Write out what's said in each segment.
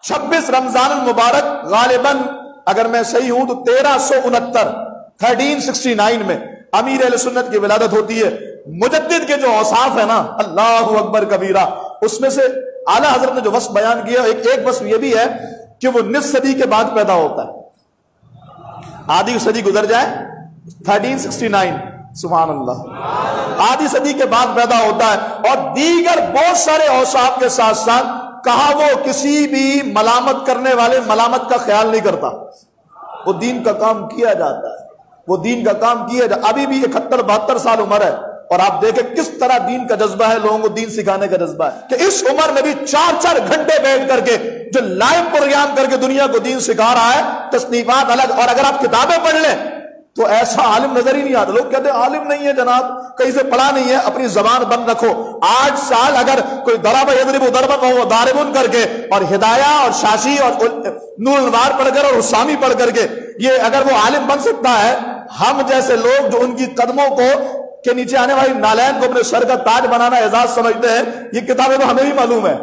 26 رمضان المبارک غالباً اگر میں صحیح ہوں تو 1369 میں امیر اہل سنت کی ولادت ہوتی ہے۔ مجدد کے جو اوصاف ہے نا، اللہ اکبر کبیرہ، اس میں سے اعلیٰ حضرت نے جو وصف بیان کیا ایک وصف یہ بھی ہے کہ وہ نصف صدی کے بعد پیدا ہوتا ہے۔ آدھی صدی گزر جائے 1369، سبحان اللہ، آدھی صدی کے بعد پیدا ہوتا ہے، اور دیگر بہت سارے اوصاف کے ساتھ ساتھ کہا وہ کسی بھی ملامت کرنے والے ملامت کا خیال نہیں کرتا، وہ دین کا کام کیا جاتا ہے، وہ دین کا کام کیا جاتا ہے۔ ابھی بھی 71-72 سال عمر ہے، اور آپ دیکھیں کس طرح دین کا جذبہ ہے، لوگوں کو دین سکھانے کا جذبہ ہے، کہ اس عمر میں بھی 4-4 گھنٹے بیٹھ کر کے جو لائیو پروگرام کر کے دنیا کو دین سکھا رہا ہے، تصنیفات الگ، اور اگر آپ کتابیں پڑھ لیں تو ایسا عالم نظر ہی نہیں آتا۔ لوگ کہتے ہیں عالم نہیں ہے جناب، کہیں سے پڑھا نہیں ہے، اپنی زبان بند رکھو۔ 8 سال اگر کوئی ضرب یضرب ضربا وهو ضارب کر کے، اور ہدایہ اور شاشی اور نور الانوار پڑھ کر اور حسامی پڑھ کر کے، یہ اگر وہ عالم بن سکتا ہے، ہم جیسے لوگ جو ان کی قدموں کو کے نیچے آنے والی نالین کو اپنے سر کا تاج بنانا اعزاز سمجھتے ہیں، یہ کتابیں تو ہمیں بھی معلوم ہے،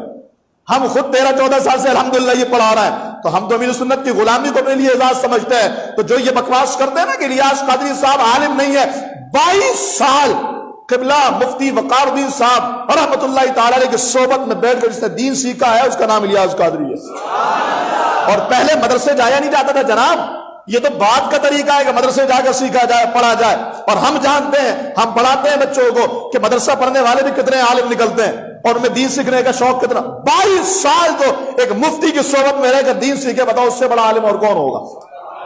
ہم خود 13-14 سال سے الحمدللہ یہ پڑھا رہا ہے، تو ہم تو امیر سنت کی غلامی کو اپنے لیے اعزاز سمجھتے ہیں۔ تو جو یہ بکواس کرتے ہیں نا کہ ریاض قادری صاحب عالم نہیں ہے، 22 سال قبلہ مفتی وقار الدین صاحب رحمۃ اللہ تعالی علیہ کی صحبت میں بیٹھ کر جس نے دین سیکھا ہے، اس کا نام الیاس قادری ہے۔ اور پہلے مدرسے جایا نہیں جاتا تھا جناب، یہ تو بات کا طریقہ ہے کہ مدرسے جا کر سیکھا جائے، پڑھا جائے، اور ہم جانتے ہیں، ہم پڑھاتے ہیں بچوں کو کہ مدرسہ پڑھنے والے بھی کتنے عالم نکلتے ہیں، اور انہیں دین سیکھنے کا شوق کتنا۔ 22 سال تو ایک مفتی کی صحبت میں رہ کر دین سیکھے، بتاؤ اس سے بڑا عالم اور کون ہوگا؟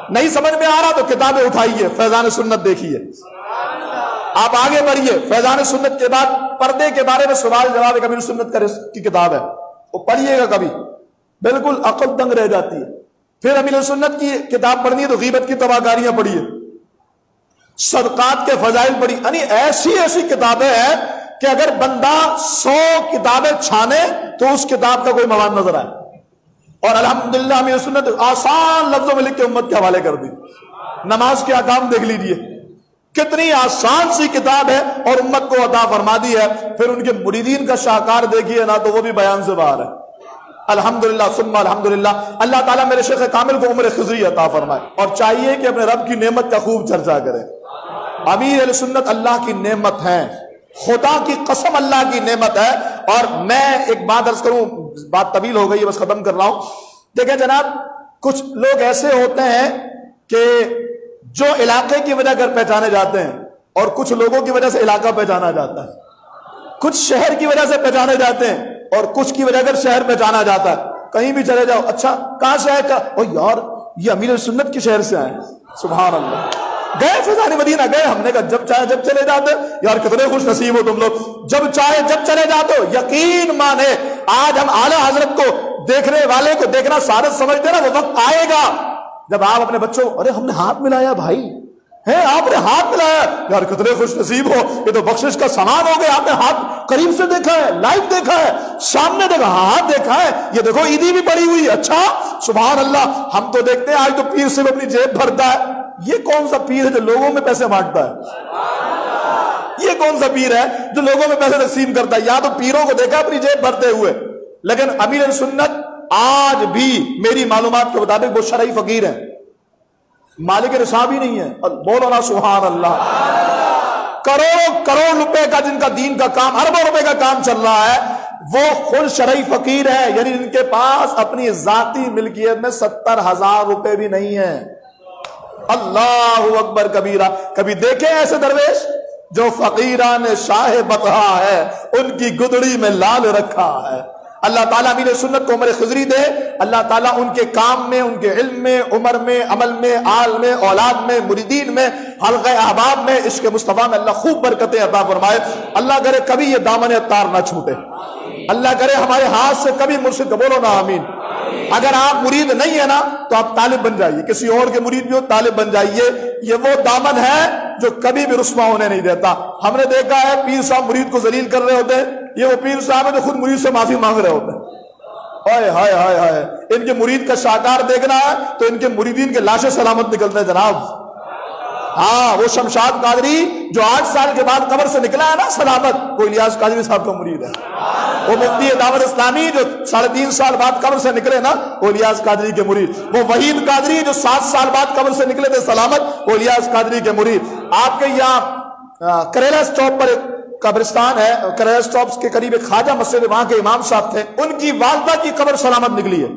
نہیں سمجھ میں آ رہا تو کتابیں اٹھائیے، فیضان سنت دیکھیے، آپ آگے بڑھیے۔ فیضان سنت کے بعد پردے کے بارے میں سوال جواب ایک امیر سنت کی کتاب ہے، وہ پڑھیے گا کبھی، بالکل عقل دنگ رہ جاتی ہے۔ پھر امیر سنت کی کتاب پڑھنی ہے تو غیبت کی تباہکاریاں پڑھیے، صدقات کے فضائل پڑھی، یعنی ایسی کتابیں ہیں کہ اگر بندہ 100 کتابیں چھانے تو اس کتاب کا کوئی مواد نظر آئے۔ اور الحمدللہ امیر سنت آسان لفظوں میں لکھ کے امت کے حوالے کر دی۔ نماز کے احکام دیکھ لیجئے، کتنی آسان سی کتاب ہے اور امت کو عطا فرما دی ہے۔ پھر ان کے مریدین کا شاہکار دیکھیے نا تو وہ بھی بیان سے باہر ہے۔ الحمدللہ ثم الحمدللہ، اللہ تعالیٰ میرے شیخ کامل کو عمر خضری عطا فرمائے، اور چاہیے کہ اپنے رب کی نعمت کا خوب چرچا کریں۔ امیر اہل سنت اللہ کی نعمت ہیں، خدا کی قسم اللہ کی نعمت ہے۔ اور میں ایک بات عرض کروں، بات طویل ہو گئی ہے، بس ختم کر رہا ہوں۔ دیکھیں جناب، کچھ لوگ ایسے ہوتے ہیں کہ جو علاقے کی وجہ کر پہچانے جاتے ہیں، اور کچھ لوگوں کی وجہ سے علاقہ پہچانا جاتا ہے، کچھ شہر کی وجہ سے پہچانے جاتے ہیں، اور کچھ کی وجہ کر شہر پہچانا جاتا ہے۔ کہیں بھی چلے جاؤ، اچھا کہاں سے آئے؟ او یار یہ امیر سنت کی شہر سے آئے، سبحان اللہ۔ گئے فیضان مدینہ گئے، ہم نے کہا جب چاہے جب چلے جاتے، یار کتنے خوش نصیب ہو تم لوگ، جب چاہے جب چلے جاتے ہو۔ یقین مانے آج ہم اعلیٰ حضرت کو دیکھنے والے کو دیکھنا سعادت سمجھتے نا، وہ وقت آئے گا جب آپ اپنے بچوں کو، ارے ہم نے ہاتھ ملایا بھائی، ہے آپ نے ہاتھ ملایا، یار کتنے خوش نصیب ہو، یہ تو بخشش کا سامان ہو گیا، آپ نے ہاتھ قریب سے دیکھا ہے، لائیو دیکھا ہے، سامنے دیکھا، ہاتھ دیکھا ہے، یہ دیکھو عیدی بھی پڑی ہوئی، اچھا سبحان اللہ۔ ہم تو دیکھتے ہیں آج تو پیر سے اپنی جیب بھرتا ہے، یہ کون سا پیر ہے جو لوگوں میں پیسے بانٹتا ہے؟ یہ کون سا پیر ہے جو لوگوں میں پیسے تقسیم کرتا ہے؟ یا تو پیروں کو دیکھا اپنی جیب بھرتے ہوئے، لیکن امیر سنت آج بھی میری معلومات کے مطابق وہ شرعی فقیر ہیں، مالک نصاب ہی نہیں ہے۔ بولو نا سبحان اللہ۔ کروڑوں روپے کا جن کا دین کا کام، اربوں روپے کا کام چل رہا ہے، وہ خود شرعی فقیر ہے، یعنی ان کے پاس اپنی ذاتی ملکیت میں 70,000 روپے بھی نہیں ہے۔ اللہ اکبر کبیرہ۔ کبھی دیکھیں ایسے درویش جو فقیران شاہ بطحا ہے، ان کی گدڑی میں لال رکھا ہے۔ اللہ تعالیٰ امیر سنت کو عمر خضری دے، اللہ تعالیٰ ان کے کام میں، ان کے علم میں، عمر میں، عمل میں، آل میں، اولاد میں، مریدین میں، حلقہ احباب میں، عشق مصطفیٰ میں اللہ خوب برکتیں عطا فرمائے۔ اللہ کرے کبھی یہ دامن اتار نہ چھوٹے، اللہ کرے ہمارے ہاتھ سے کبھی مرشد، بولو نا آمین۔ اگر آپ مرید نہیں ہے نا تو آپ طالب بن جائیے، کسی اور کے مرید بھی ہو طالب بن جائیے، یہ وہ دامن ہے جو کبھی بھی رسوا ہونے نہیں دیتا۔ ہم نے دیکھا ہے پیر صاحب مرید کو ذلیل کر رہے ہوتے ہیں، یہ وہ پیر صاحب ہے جو خود مرید سے معافی مانگ رہے ہوتے ہیں۔ ہائے ہائے ہائے ہائے، ان کے مرید کا شاہکار دیکھنا ہے تو ان کے مریدین کے لاشیں سلامت نکلتے ہیں جناب۔ ہاں وہ شمشاد قادری جو 8 سال کے بعد قبر سے نکلا ہے نا سلامت، وہ الیاس قادری صاحب کا مرید ہے۔ وہ مفتی دعوت اسلامی جو 3.5 سال بعد قبر سے نکلے نا، وہ الیاس قادری کے مرید۔ وہ وحید قادری جو 7 سال بعد قبر سے نکلے تھے سلامت، وہ الیاس قادری کے مرید۔ آپ کے یہاں کریلا اسٹاپ پر ایک قبرستان ہے، کریلا اسٹاپ کے قریب ایک خواجہ مسجد، وہاں کے امام صاحب تھے، ان کی والدہ کی قبر سلامت نکلی ہے۔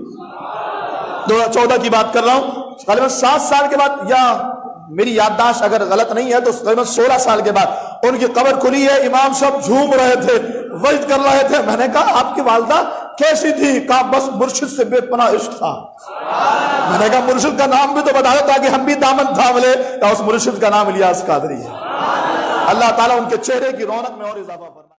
2014 کی بات کر رہا ہوں، غالباً 7 سال کے بعد، یا میری یادداشت اگر غلط نہیں ہے تو غالباً 16 سال کے بعد ان کی قبر کھلی ہے۔ امام صاحب جھوم رہے تھے، وجد کر رہے تھے۔ میں نے کہا آپ کی والدہ کیسی تھی؟ کہا بس مرشد سے بے پناہ عشق تھا۔ میں نے کہا مرشد کا نام بھی تو بتا دو تاکہ ہم بھی دامن تھام لیں۔ اس مرشد کا نام الیاس قادری ہے۔ اللہ تعالیٰ ان کے چہرے کی رونق میں اور اضافہ